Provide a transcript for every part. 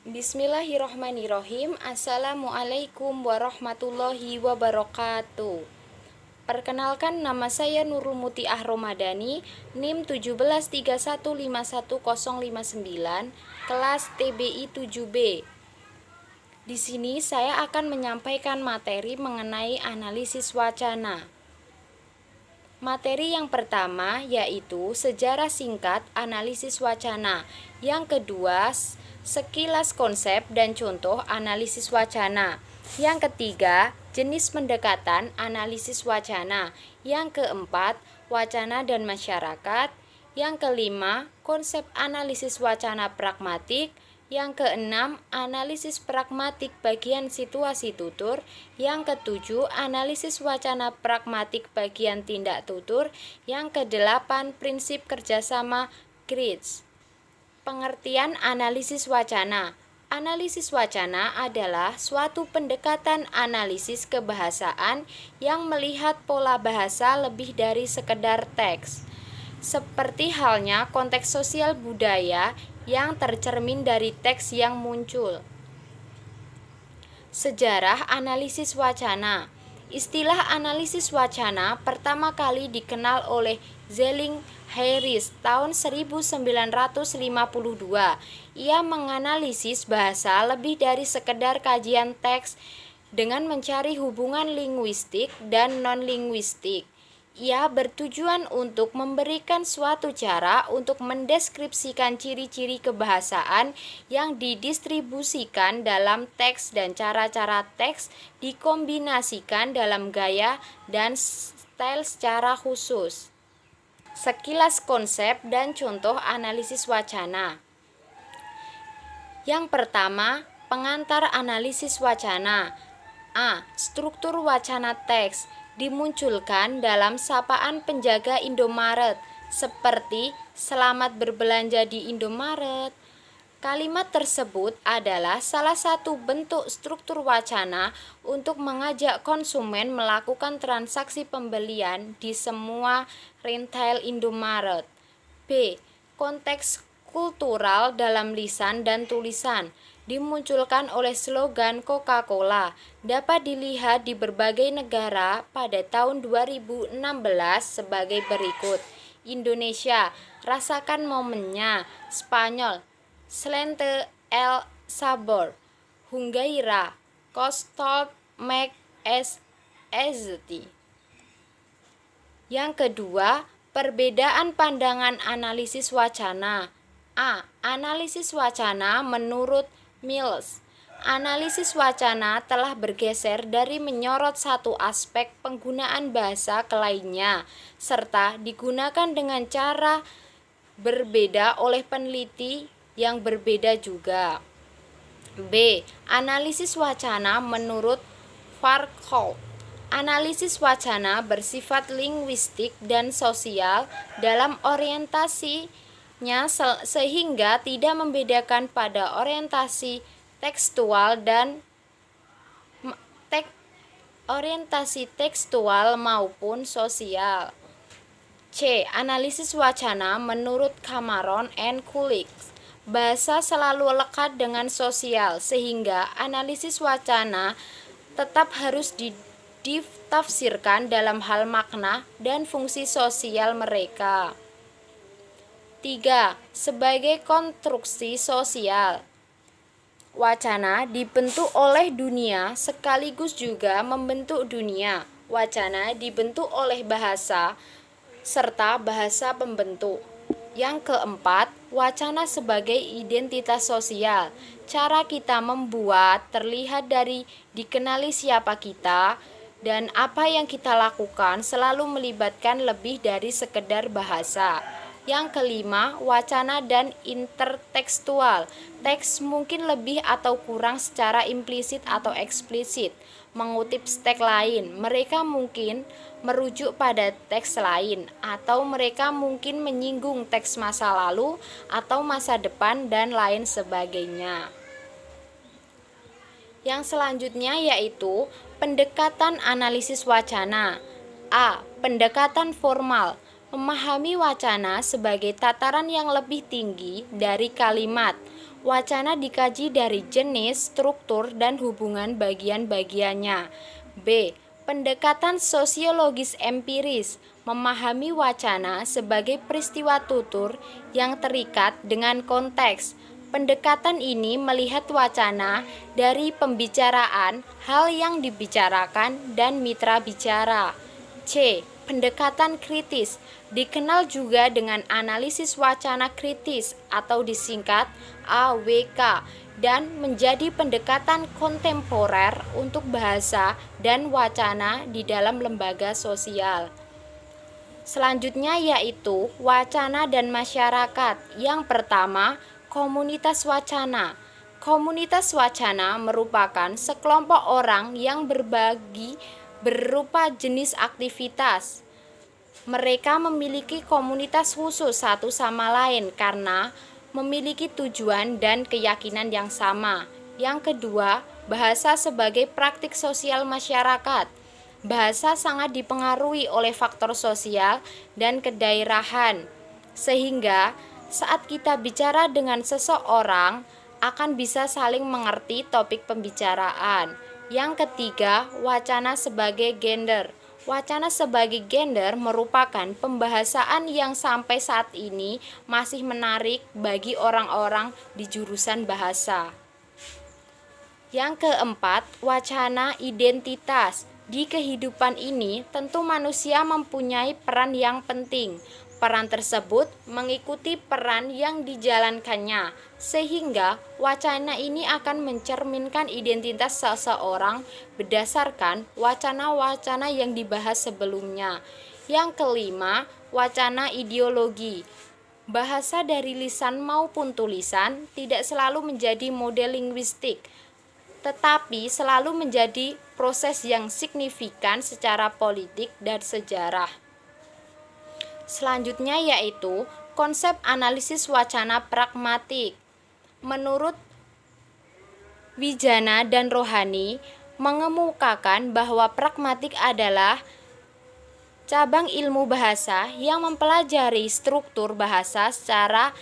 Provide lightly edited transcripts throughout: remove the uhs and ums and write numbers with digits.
Bismillahirrohmanirrohim. Assalamualaikum warahmatullahi wabarakatuh. Perkenalkan, nama saya Nurul Muti Ahromadani, NIM 173151059, kelas TBI 7B. Di sini saya akan menyampaikan materi mengenai analisis wacana. Materi yang pertama yaitu sejarah singkat analisis wacana. Yang kedua, sekilas konsep dan contoh analisis wacana. Yang ketiga, jenis pendekatan analisis wacana. Yang keempat, wacana dan masyarakat. Yang kelima, konsep analisis wacana pragmatik. Yang keenam, analisis pragmatik bagian situasi tutur. Yang ketujuh, analisis wacana pragmatik bagian tindak tutur. Yang kedelapan, prinsip kerjasama GRIDS. Pengertian analisis wacana. Analisis wacana adalah suatu pendekatan analisis kebahasaan yang melihat pola bahasa lebih dari sekedar teks. Seperti halnya konteks sosial budaya yang tercermin dari teks yang muncul. Sejarah analisis wacana. Istilah analisis wacana pertama kali dikenal oleh Zelling-Harris tahun 1952. Ia menganalisis bahasa lebih dari sekedar kajian teks dengan mencari hubungan linguistik dan non-linguistik. Ia bertujuan untuk memberikan suatu cara untuk mendeskripsikan ciri-ciri kebahasaan yang didistribusikan dalam teks dan cara-cara teks dikombinasikan dalam gaya dan style secara khusus. Sekilas konsep dan contoh analisis wacana. Yang pertama, pengantar analisis wacana. A. Struktur wacana teks dimunculkan dalam sapaan penjaga Indomaret seperti "Selamat berbelanja di Indomaret". Kalimat tersebut adalah salah satu bentuk struktur wacana untuk mengajak konsumen melakukan transaksi pembelian di semua retail Indomaret. B. Konteks kultural dalam lisan dan tulisan dimunculkan oleh slogan Coca-Cola, dapat dilihat di berbagai negara pada tahun 2016 sebagai berikut. Indonesia, rasakan momennya. Spanyol, Slente el sabor. Hungaria, Kóstol meg es easy. Yang kedua, perbedaan pandangan analisis wacana. A. Analisis wacana menurut Mills. Analisis wacana telah bergeser dari menyorot satu aspek penggunaan bahasa ke lainnya, serta digunakan dengan cara berbeda oleh peneliti yang berbeda juga. B. Analisis wacana menurut Farquhar. Analisis wacana bersifat linguistik dan sosial dalam orientasinya sehingga tidak membedakan pada orientasi tekstual maupun sosial. C. Analisis wacana menurut Cameron and Kulik. Bahasa selalu lekat dengan sosial sehingga analisis wacana tetap harus ditafsirkan dalam hal makna dan fungsi sosial mereka. 3. Sebagai konstruksi sosial. Wacana dibentuk oleh dunia sekaligus juga membentuk dunia. Wacana dibentuk oleh bahasa serta bahasa pembentuk. Yang keempat, wacana sebagai identitas sosial. Cara kita membuat terlihat dari dikenali siapa kita dan apa yang kita lakukan selalu melibatkan lebih dari sekedar bahasa. Yang kelima, wacana dan intertekstual. Teks mungkin lebih atau kurang secara implisit atau eksplisit mengutip teks lain. Mereka mungkin merujuk pada teks lain, atau mereka mungkin menyinggung teks masa lalu atau masa depan dan lain sebagainya. Yang selanjutnya yaitu pendekatan analisis wacana. A. Pendekatan formal. Memahami wacana sebagai tataran yang lebih tinggi dari kalimat. Wacana dikaji dari jenis, struktur, dan hubungan bagian-bagiannya. B. Pendekatan sosiologis empiris, memahami wacana sebagai peristiwa tutur yang terikat dengan konteks. Pendekatan ini melihat wacana dari pembicaraan, hal yang dibicarakan, dan mitra bicara. C. Pendekatan kritis, dikenal juga dengan analisis wacana kritis atau disingkat AWK, dan menjadi pendekatan kontemporer untuk bahasa dan wacana di dalam lembaga sosial. Selanjutnya yaitu wacana dan masyarakat. Yang pertama, komunitas wacana. Komunitas wacana merupakan sekelompok orang yang berbagi berupa jenis aktivitas. Mereka memiliki komunitas khusus satu sama lain karena memiliki tujuan dan keyakinan yang sama. Yang kedua, bahasa sebagai praktik sosial masyarakat. Bahasa sangat dipengaruhi oleh faktor sosial dan kedaerahan, sehingga saat kita bicara dengan seseorang akan bisa saling mengerti topik pembicaraan. Yang ketiga, wacana sebagai gender. Wacana sebagai gender merupakan pembahasan yang sampai saat ini masih menarik bagi orang-orang di jurusan bahasa. Yang keempat, wacana identitas. Di kehidupan ini, tentu manusia mempunyai peran yang penting. Peran tersebut mengikuti peran yang dijalankannya, sehingga wacana ini akan mencerminkan identitas seseorang berdasarkan wacana-wacana yang dibahas sebelumnya. Yang kelima, wacana ideologi. Bahasa dari lisan maupun tulisan tidak selalu menjadi model linguistik, tetapi selalu menjadi proses yang signifikan secara politik dan sejarah. Selanjutnya yaitu konsep analisis wacana pragmatik. Menurut Wijana dan Rohani mengemukakan bahwa pragmatik adalah cabang ilmu bahasa yang mempelajari struktur bahasa secara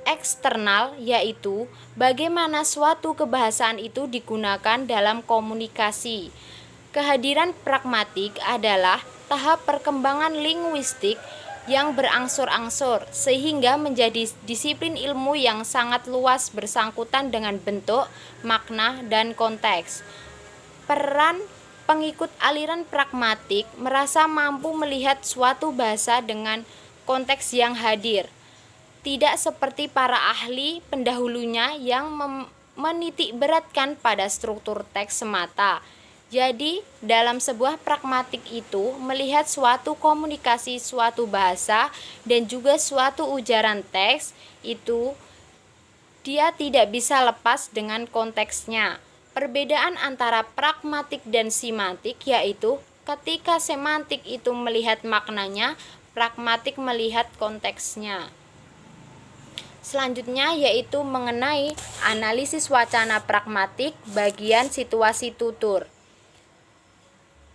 eksternal, yaitu bagaimana suatu kebahasaan itu digunakan dalam komunikasi. Kehadiran pragmatik adalah tahap perkembangan linguistik yang berangsur-angsur sehingga menjadi disiplin ilmu yang sangat luas bersangkutan dengan bentuk, makna, dan konteks. Peran pengikut aliran pragmatik merasa mampu melihat suatu bahasa dengan konteks yang hadir, tidak seperti para ahli pendahulunya yang menitik beratkan pada struktur teks semata. Jadi, dalam sebuah pragmatik itu melihat suatu komunikasi, suatu bahasa, dan juga suatu ujaran teks itu dia tidak bisa lepas dengan konteksnya. Perbedaan antara pragmatik dan simantik yaitu ketika semantik itu melihat maknanya, pragmatik melihat konteksnya. Selanjutnya yaitu mengenai analisis wacana pragmatik bagian situasi tutur.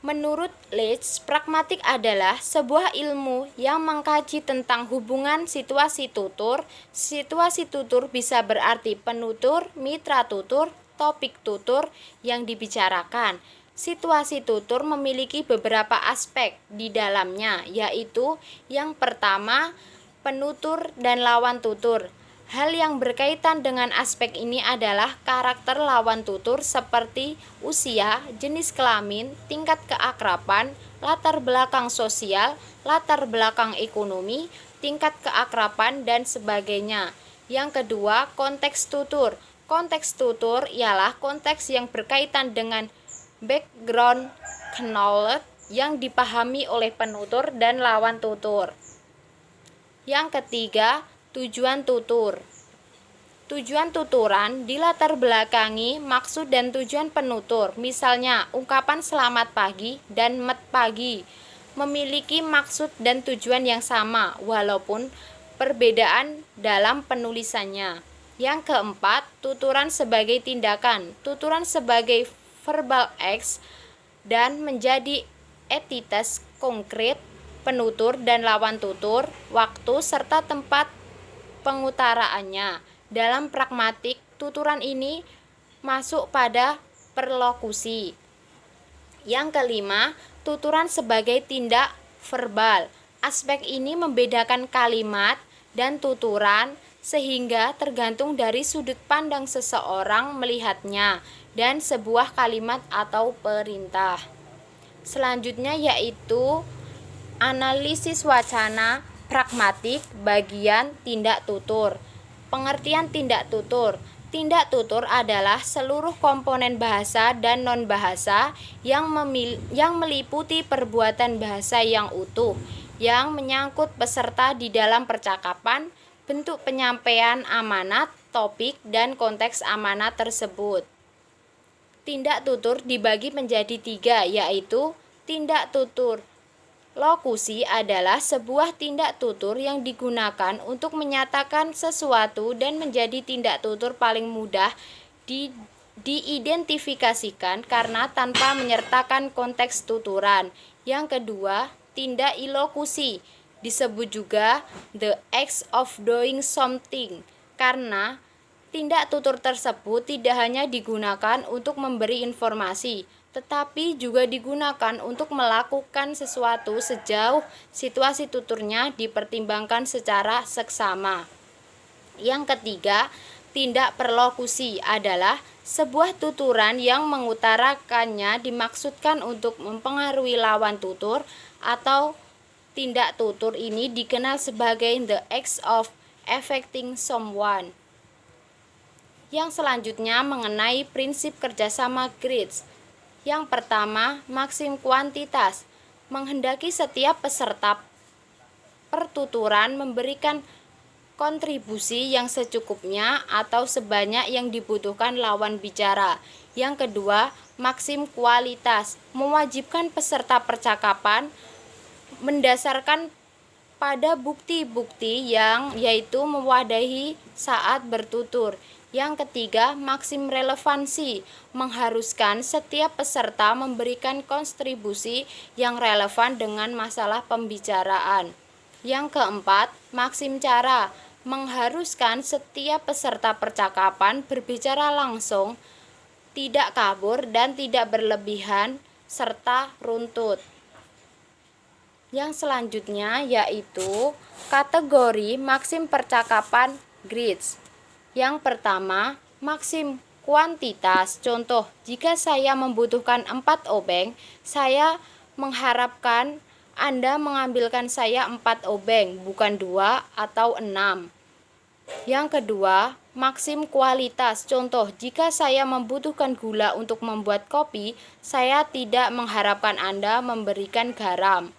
Menurut Leach, pragmatik adalah sebuah ilmu yang mengkaji tentang hubungan situasi tutur. Situasi tutur bisa berarti penutur, mitra tutur, topik tutur yang dibicarakan. Situasi tutur memiliki beberapa aspek di dalamnya, yaitu yang pertama, penutur dan lawan tutur. Hal yang berkaitan dengan aspek ini adalah karakter lawan tutur seperti usia, jenis kelamin, tingkat keakraban, latar belakang sosial, latar belakang ekonomi, tingkat keakraban, dan sebagainya. Yang kedua, konteks tutur. Konteks tutur ialah konteks yang berkaitan dengan background knowledge yang dipahami oleh penutur dan lawan tutur. Yang ketiga, tujuan tutur. Tujuan tuturan dilatar belakangi maksud dan tujuan penutur. Misalnya, ungkapan selamat pagi dan met pagi memiliki maksud dan tujuan yang sama walaupun perbedaan dalam penulisannya. Yang keempat, tuturan sebagai tindakan. Tuturan sebagai verbal acts dan menjadi entitas konkret penutur dan lawan tutur, waktu serta tempat pengutaraannya. Dalam pragmatik, tuturan ini masuk pada perlokusi. Yang kelima, tuturan sebagai tindak verbal. Aspek ini membedakan kalimat dan tuturan sehingga tergantung dari sudut pandang seseorang melihatnya dan sebuah kalimat atau perintah. Selanjutnya yaitu analisis wacana pragmatik bagian tindak tutur. Pengertian tindak tutur. Tindak tutur adalah seluruh komponen bahasa dan non-bahasa yang meliputi perbuatan bahasa yang utuh, yang menyangkut peserta di dalam percakapan, bentuk penyampaian amanat, topik, dan konteks amanat tersebut. Tindak tutur dibagi menjadi 3, yaitu tindak tutur lokusi adalah sebuah tindak tutur yang digunakan untuk menyatakan sesuatu dan menjadi tindak tutur paling mudah diidentifikasikan karena tanpa menyertakan konteks tuturan. Yang kedua, tindak ilokusi disebut juga the act of doing something karena tindak tutur tersebut tidak hanya digunakan untuk memberi informasi, tetapi juga digunakan untuk melakukan sesuatu sejauh situasi tuturnya dipertimbangkan secara seksama. Yang ketiga, tindak perlokusi adalah sebuah tuturan yang mengutarakannya dimaksudkan untuk mempengaruhi lawan tutur atau tindak tutur ini dikenal sebagai the act of affecting someone. Yang selanjutnya mengenai prinsip kerjasama GRIDS. Yang pertama, maksim kuantitas. Menghendaki setiap peserta pertuturan memberikan kontribusi yang secukupnya atau sebanyak yang dibutuhkan lawan bicara. Yang kedua, maksim kualitas. Mewajibkan peserta percakapan mendasarkan pada bukti-bukti yang yaitu mewadahi saat bertutur. Yang ketiga, maksim relevansi, mengharuskan setiap peserta memberikan kontribusi yang relevan dengan masalah pembicaraan. Yang keempat, maksim cara, mengharuskan setiap peserta percakapan berbicara langsung, tidak kabur dan tidak berlebihan, serta runtut. Yang selanjutnya yaitu kategori maksim percakapan GRIDS. Yang pertama, maksim kuantitas. Contoh, jika saya membutuhkan 4 obeng, saya mengharapkan Anda mengambilkan saya 4 obeng, bukan 2 atau 6. Yang kedua, maksim kualitas. Contoh, jika saya membutuhkan gula untuk membuat kopi, saya tidak mengharapkan Anda memberikan garam.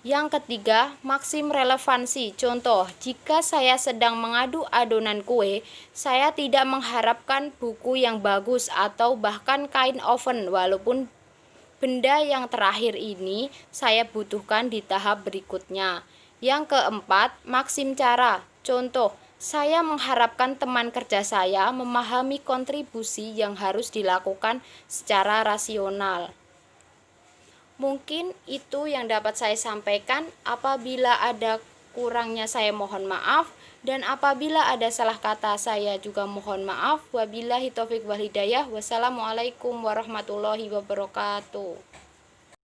Yang ketiga, maksim relevansi. Contoh, jika saya sedang mengadu adonan kue, saya tidak mengharapkan buku yang bagus atau bahkan kain oven, walaupun benda yang terakhir ini saya butuhkan di tahap berikutnya. Yang keempat, maksim cara. Contoh, saya mengharapkan teman kerja saya memahami kontribusi yang harus dilakukan secara rasional. Mungkin itu yang dapat saya sampaikan. Apabila ada kurangnya saya mohon maaf, dan apabila ada salah kata saya juga mohon maaf. Wabillahi taufiq wal hidayah. Wassalamualaikum warahmatullahi wabarakatuh.